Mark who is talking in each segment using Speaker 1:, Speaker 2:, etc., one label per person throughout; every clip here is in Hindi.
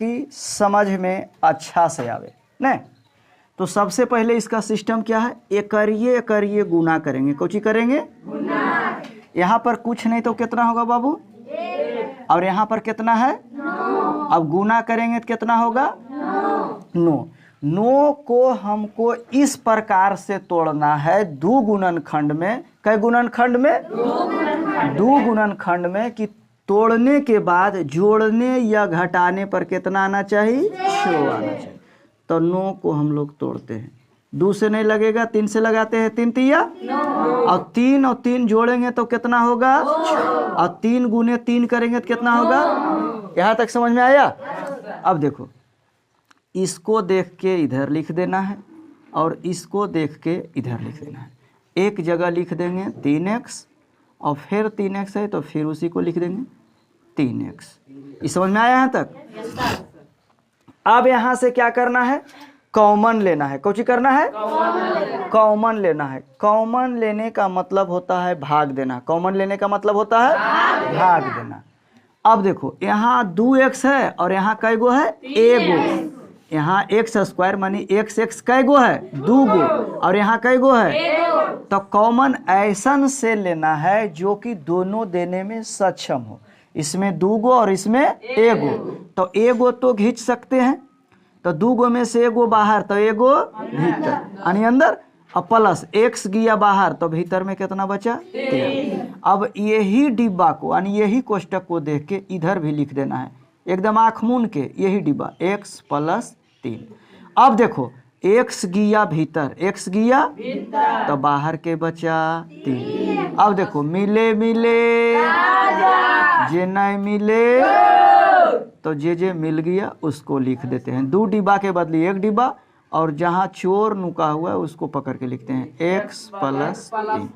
Speaker 1: कि समझ में अच्छा से आवे न। तो सबसे पहले इसका सिस्टम क्या है, एकरिए एकरिए गुना करेंगे। कौची करेंगे? गुना। यहाँ पर कुछ नहीं तो कितना होगा बाबू? और यहाँ पर कितना है? 9। अब गुना करेंगे तो कितना होगा? 9। 9 को हमको इस प्रकार से तोड़ना है दो गुणनखंड में। कई गुणनखंड में? दो गुणनखंड में कि तोड़ने के बाद जोड़ने या घटाने पर कितना आना चाहिए? 6 आना चाहिए। तो 9 को हम लोग तोड़ते हैं। 2 से नहीं लगेगा, 3 से लगाते हैं। 3 तिया 9। और 3 और 3 जोड़ेंगे तो कितना होगा? 6। और 3 गुने 3 करेंगे तो कितना होगा? यहाँ तक समझ में आया? अब देखो, इसको देख के इधर लिख देना है और इसको देख के इधर लिख देना है। एक जगह लिख देंगे 3x और फिर 3x है तो फिर उसी को लिख देंगे 3x। ये समझ में आया यहाँ तक? अब यहाँ से क्या करना है? कॉमन लेना है। कौन सी करना है? कॉमन लेना है। कॉमन लेने का मतलब होता है भाग देना। कॉमन लेने का मतलब होता है भाग देना। अब देखो, यहाँ 2x है और यहाँ कै गो है? एगो। यहाँ x स्क्वायर मानी x कै गो है? 2 गो। और यहाँ कै गो है? तो कॉमन ऐसन से लेना है जो कि दोनों देने में सक्षम हो। इसमें 2 गो और इसमें एगो। तो एगो तो खींच सकते हैं, तो 2 गो में से एगो बाहर तो एगो भीतर, यानी अंदर। अब प्लस x गया बाहर तो भीतर में कितना बचा? 3। अब यही डिब्बा को यानी यही कोष्टक को देख के इधर भी लिख देना है, एकदम आँख मूंद के। यही डिब्बा x + 3। अब देखो, x गया भीतर, x गया तो बाहर के बचा 3। अब देखो, मिले मिले जे नहीं मिले तो जे मिल गया उसको लिख देते हैं। 2 डिब्बा के बदले 1 डिब्बा, और जहाँ चोर नुका हुआ है उसको पकड़ के लिखते हैं x +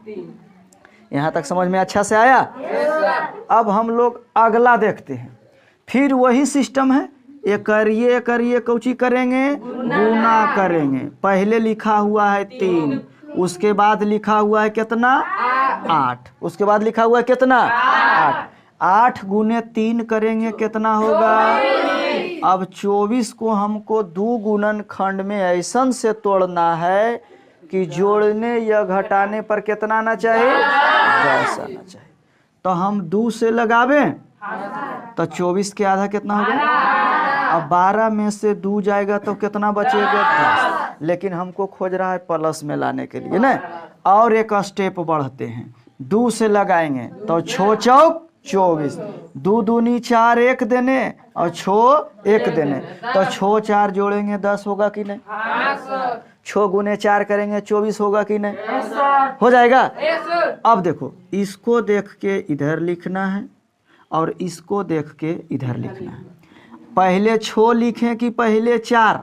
Speaker 1: 3। यहाँ तक समझ में अच्छा से आया? अब हम लोग अगला देखते हैं। फिर वही सिस्टम है, एकरिए एकरिए कौची करेंगे? गुना करेंगे। पहले लिखा हुआ है 3, उसके बाद लिखा हुआ है कितना? 8। उसके बाद लिखा हुआ है कितना? 8। 8 गुने 3 करेंगे कितना होगा? अब 24 को हमको 2 गुणनखंड में ऐसन से तोड़ना है कि जोड़ने या घटाने पर कितना आना चाहिए? 10 आना चाहिए। तो हम 2 से लगावें तो 24 के आधा कितना होगा? अब 12 में से 2 जाएगा तो कितना बचेगा? 10। लेकिन हमको खोज रहा है प्लस में लाने के लिए ना। और एक स्टेप बढ़ते हैं, 2 से लगाएंगे तो 6 चौक 24, 2 दूनी 4, 1 देने और 6 1 देने, तो 6 4 जोड़ेंगे 10 होगा कि नहीं? 6 गुने 4 करेंगे 24 होगा कि नहीं? हो जाएगा। अब देखो, इसको देख के इधर लिखना है और इसको देख के इधर लिखना है। पहले 6 लिखें कि पहले 4?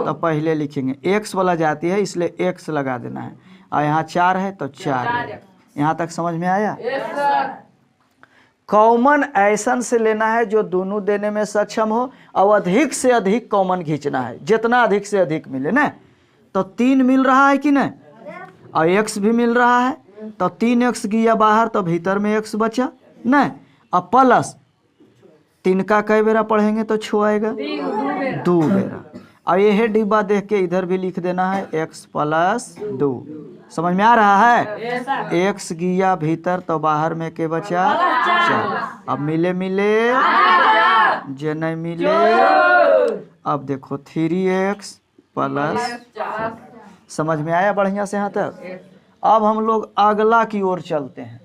Speaker 1: तो पहले लिखेंगे, x वाला जाती है इसलिए x लगा देना है, और यहाँ 4 है तो 4। यहाँ तक समझ में आया? कॉमन ऐसन से लेना है जो दोनों देने में सक्षम हो, और अधिक से अधिक कॉमन खींचना है, जितना अधिक से अधिक मिले ना। तो 3 मिल रहा है कि नहीं, और x भी मिल रहा है, तो 3x गया बाहर तो भीतर में x बचा नहीं। अब प्लस 3 का कई बेरा पढ़ेंगे तो 6 आएगा? 2 बेरा। और यह डिब्बा देख के इधर भी लिख देना है x + 2। समझ में आ रहा है? x गया भीतर तो बाहर में के बचा 4। अब मिले मिले जे नहीं मिले। अब देखो 3x + 4। समझ में आया बढ़िया से यहाँ तक? अब हम लोग अगला की ओर चलते हैं।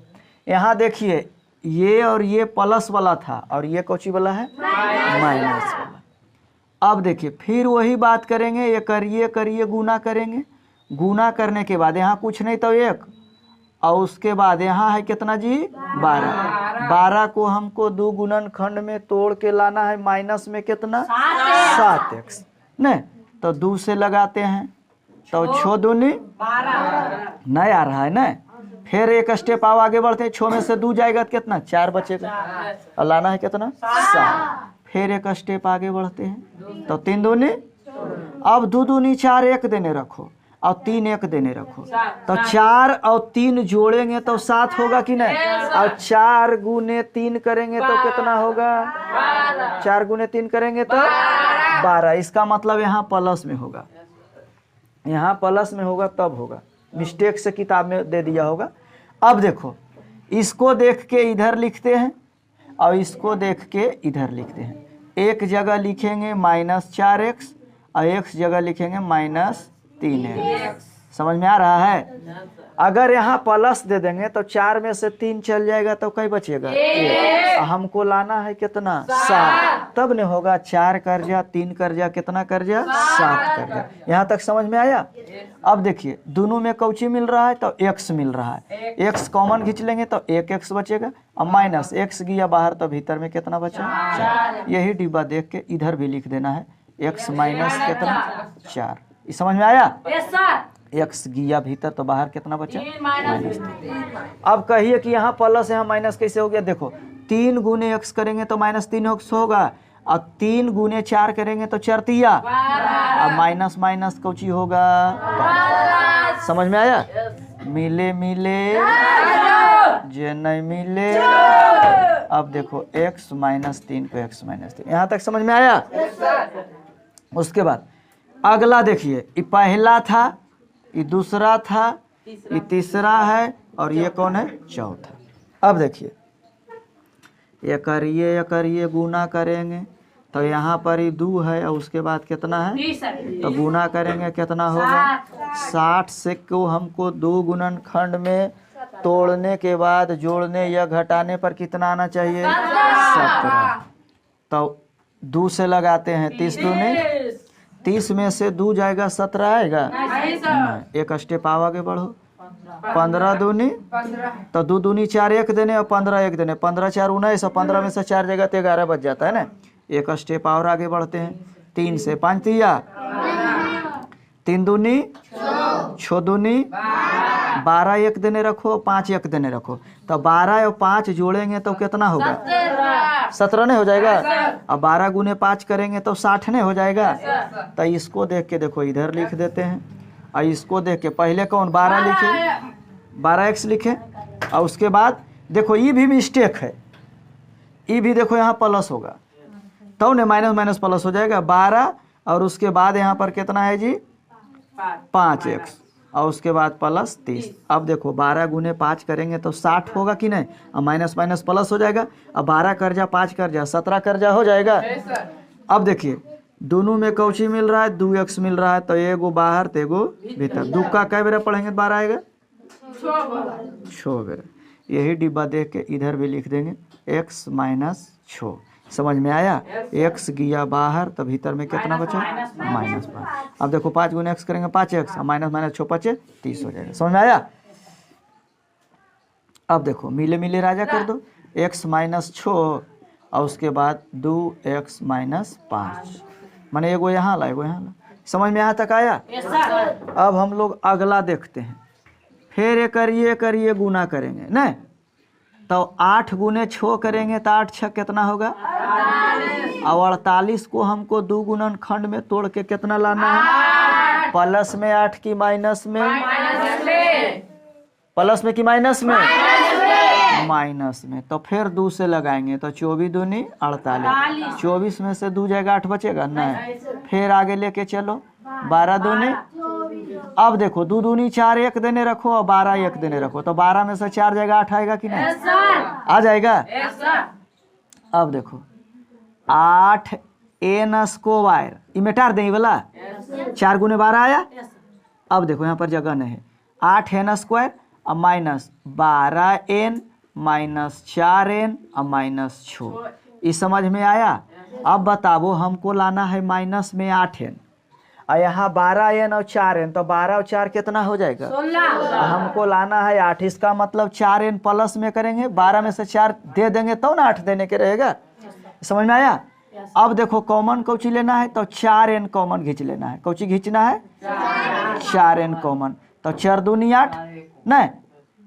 Speaker 1: यहाँ देखिए, ये और ये प्लस वाला था और ये कौची वाला है? माइनस वाला। अब देखिए, फिर वही बात करेंगे, ये करिए गुना करेंगे। गुना करने के बाद यहाँ कुछ नहीं तो 1, और उसके बाद यहाँ है कितना जी? 12। 12 को हमको 2 गुणनखंड में तोड़ के लाना है, माइनस में कितना? 7x नहीं। तो 2 से लगाते हैं तो 6 दूनी 12 नहीं आ रहा है ना। फिर एक स्टेप आओ आगे बढ़ते हैं, 6 में से 2 जाएगा तो कितना? 4 बचेगा, और लाना है कितना? 7। फिर एक स्टेप आगे बढ़ते हैं तो 3 दूनी, अब 2 दूनी 4, 1 देने रखो। और 3 एक देने रखो, तो 4 और 3 जोड़ेंगे तो 7 होगा कि नहीं, और 4 गुने 3 करेंगे तो कितना होगा, 4 गुने 3 करेंगे तो 12। इसका मतलब यहाँ प्लस में होगा, यहाँ प्लस में होगा तब होगा, मिस्टेक से किताब में दे दिया होगा। अब देखो इसको देख के इधर लिखते हैं और इसको देख के इधर लिखते हैं। एक जगह लिखेंगे -4x और एक जगह लिखेंगे -3x। समझ में आ रहा है। अगर यहाँ प्लस दे देंगे तो 4 में से 3 चल जाएगा तो कई बचेगा, 1। हमको लाना है कितना, 7। तब नहीं होगा 4 कर्जा 3 कर्जा कितना कर्जा, 7 कर्जा। यहाँ तक समझ में आया। अब देखिए दोनों में कौची मिल रहा है, तो x मिल रहा है, x कॉमन खींच लेंगे तो 1x बचेगा और माइनस x गया बाहर तो भीतर में कितना बचा, 4। यही डिब्बा देख के इधर भी लिख देना है, x माइनस कितना, 4। ये समझ में आया। x गया भीतर तो बाहर कितना बचा, -3। अब कहिए कि यहाँ प्लस यहाँ माइनस कैसे हो गया। देखो 3 गुने x करेंगे तो -3x होगा और 3 गुने 4 करेंगे तो 4 तिया, अब माइनस माइनस कौची होगा, समझ में आया। मिले मिले जे नहीं मिले। अब देखो x -3 को x -3, यहाँ तक समझ में आया। उसके बाद अगला देखिए, ये पहला था, ये दूसरा था, ये तीसरा है और ये कौन है, चौथा। अब देखिए ये करिए गुना करेंगे तो यहाँ पर ही 2 है और उसके बाद कितना है, तो गुना करेंगे कितना होगा, 60 से को हमको 2 गुणनखंड में तोड़ने के बाद जोड़ने या घटाने पर कितना आना चाहिए, 17। तो 2 से लगाते हैं, 30 दूनी 30 में से 2 जाएगा 17 आएगा, एक स्टेप आगे बढ़ो, 15 दूनी तो 2 दूनी 4 एक देने और 15 एक देने, 15 4 19 और 15 में से 4 जगह तो 11 बच जाता है ना। एक स्टेप और आगे बढ़ते हैं, 3 से 5 तिया, 3 दूनी 6 दूनी 12 एक देने रखो, 5 एक देने रखो, तो 12 और 5 जोड़ेंगे तो कितना होगा, 17 नहीं हो जाएगा। अब 12 गुने 5 करेंगे तो 60 नहीं हो जाएगा। तो इसको देख के देखो इधर लिख देते हैं और इसको देख के पहले कौन 12 लिखे, 12x लिखे और उसके बाद देखो ये भी मिस्टेक है, ये भी देखो यहाँ प्लस होगा तो ने माइनस माइनस प्लस हो जाएगा, 12 और उसके बाद यहाँ पर कितना है जी 5x और उसके बाद प्लस 30। अब देखो 12 गुने 5 करेंगे तो 60 होगा कि नहीं, अब माइनस माइनस प्लस हो जाएगा। अब 12 कर्जा 5 कर्जा 17 कर्जा हो जाएगा। अब देखिए दोनों में कौची मिल रहा है, 2x मिल रहा है, तो एगो बाहर तो एगो भीतर। 2 का कै बेरा पढ़ेंगे 12 आएगा, 6 बेरा। यही डिब्बा देख के इधर भी लिख देंगे x -6। समझ में आया। x गया बाहर तो भीतर में कितना बचा, -5। अब देखो 5 गुने x करेंगे 5x और माइनस माइनस 6 5 30 हो जाएगा। समझ में आया। अब देखो मिले मिले राजा कर दो, x -6 और उसके बाद 2x -5, माने एगो यहाँ ला एगो यहाँ ला। समझ में यहाँ तक आया। अब हम लोग अगला देखते हैं, फिर ये करिए गुना करेंगे नहीं, तो 8 गुने 6 करेंगे तो 8 6 कितना होगा, और 48 को हमको 2 गुणनखंड में तोड़ के कितना लाना है, प्लस में 8 की माइनस में, प्लस में कि माइनस में, माइनस में। तो फिर 2 से लगाएंगे तो 24 दूनी 48, 24 में से 2 जाएगा 8 बचेगा नहीं, फिर आगे लेके चलो 12 दूनी। अब देखो 2 दूनी 4 एक देने रखो और 12 एक देने रखो, तो 12 में से 4 जाएगा 8 आएगा कि नहीं, आ जाएगा। अब देखो 8n स्क्वायर ये मिटार दें वाला, 4 गुने 12 आया। अब देखो यहाँ पर जगह नहीं है, 8n स्क्वायर और माइनस 12n माइनस 4n और माइनस 6। इस समझ में आया। अब बताओ हमको लाना है माइनस में 8n और यहाँ 12n और 4n, तो 12 और 4 कितना हो जाएगा, हमको लाना है 8। इसका मतलब 4n प्लस में करेंगे, 12 में से 4 दे देंगे तो ना 8 देने के रहेगा। समझ में आया। अब देखो कॉमन कौची लेना है, तो 4n कॉमन खींच लेना है। कौची खींचना है, 4n कॉमन, तो 4 दूनी 8 नहीं,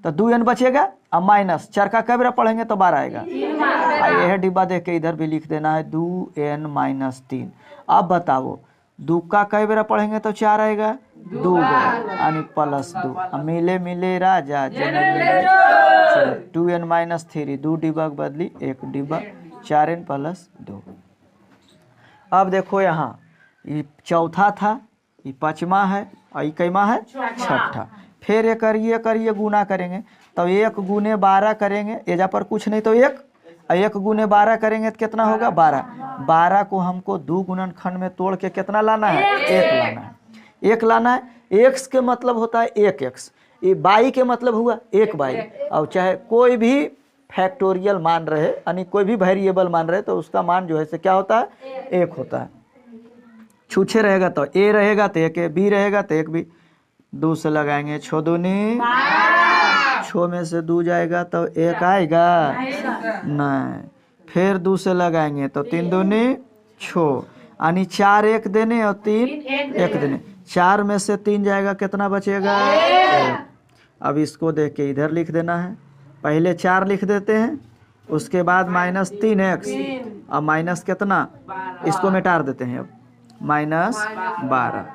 Speaker 1: तो 2n बचेगा और माइनस 4 का कई बार पढ़ेंगे तो 12 आएगा। यह डिब्बा देख के इधर भी लिख देना है 2n -3। अब बताओ 2 का कई बेरा पढ़ेंगे तो 4 आएगा 2 बेरा यानी +2। मिले मिले राजा जने मिले 2n-3 2 डिब्बा के बदली 1 डिब्बा 4n + 2। अब देखो यहाँ ये चौथा था, ये 5वां है और ये कैमा है 6ठा। फिर ये करिए गुना करेंगे तो 1 × 12 करेंगे, एजा पर कुछ नहीं तो 1 × 12 करेंगे तो कितना होगा 12। 12 को हमको 2 गुणनखंड में तोड़ के कितना लाना है 1 लाना है। 1 लाना है। x के मतलब होता है 1x, ये y के मतलब हुआ 1y। और चाहे कोई भी फैक्टोरियल मान रहे यानी कोई भी वेरिएबल मान रहे तो उसका मान जो है से क्या होता है 1 होता है। छूछे रहेगा तो a रहेगा तो 1 b रहेगा तो 1 b। 2 से लगाएंगे 6 दूनी 6 में से 2 जाएगा तो 1 आएगा नहीं। फिर 2 से लगाएंगे तो 3 दूनी 6 यानी 4 1 देने और 3 1 देने। 4 में से 3 जाएगा कितना बचेगा 1। अब इसको देख के इधर लिख देना है। पहले 4 लिख देते हैं, उसके बाद -3x और माइनस कितना, इसको मिटा देते हैं। अब -12।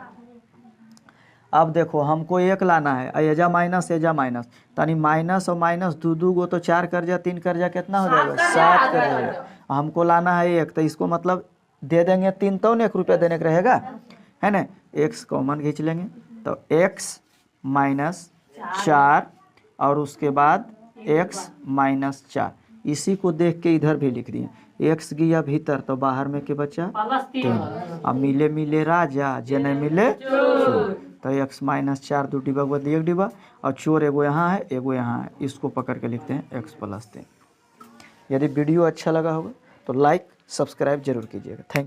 Speaker 1: अब देखो हमको 1 लाना है, एजा माइनस यानी माइनस और माइनस 2 गो तो 4 कर जा 3 कर जा कितना हो जाएगा 7 कर जाएगा। हमको लाना है 1 तो इसको मतलब दे देंगे 3 तो 1 रुपया देने का रहेगा है ना। x कॉमन खींच लेंगे तो x - 4 और उसके बाद x - 4। इसी को देख के इधर भी लिख दिए। x गया भीतर तो बाहर में के बच्चा 3। अब मिले मिले राजा जने मिले चोर तो x - 4 2 डिब्बा के बदले 1 डिब्बा और चोर एगो यहाँ है एगो यहाँ है। इसको पकड़ के लिखते हैं x + 3। यदि वीडियो अच्छा लगा होगा तो लाइक सब्सक्राइब जरूर कीजिएगा। Thank you.